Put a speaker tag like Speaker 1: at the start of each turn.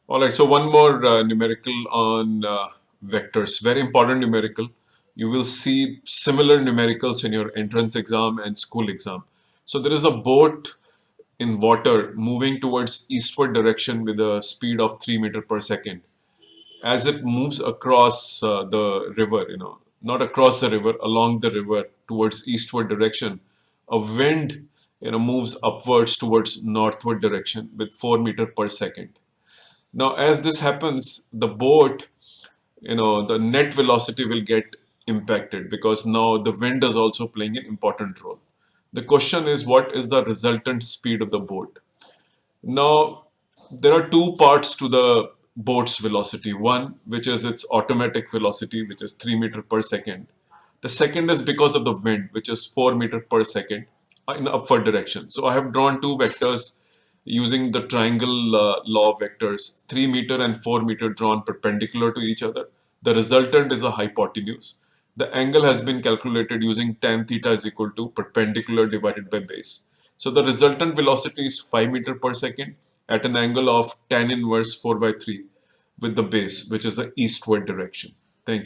Speaker 1: All right, so one more numerical on vectors, very important numerical. You will see similar numericals in your entrance exam and school exam. So there is a boat in water moving towards eastward direction with a speed of 3 meter per second. As it moves across the river, not across the river, along the river towards eastward direction, a wind, moves upwards towards northward direction with 4 meter per second. Now, as this happens, the boat, the net velocity will get impacted because now the wind is also playing an important role. The question is, what is the resultant speed of the boat? Now, there are two parts to the boat's velocity. One, which is its automatic velocity, which is 3 meter per second. The second is because of the wind, which is 4 meter per second in the upward direction. So I have drawn two vectors using the triangle law of vectors, 3 meter and 4 meter drawn perpendicular to each other. The resultant is a hypotenuse. The angle has been calculated using tan theta is equal to perpendicular divided by base. So the resultant velocity is 5 meter per second at an angle of tan inverse 4 by 3 with the base, which is the eastward direction.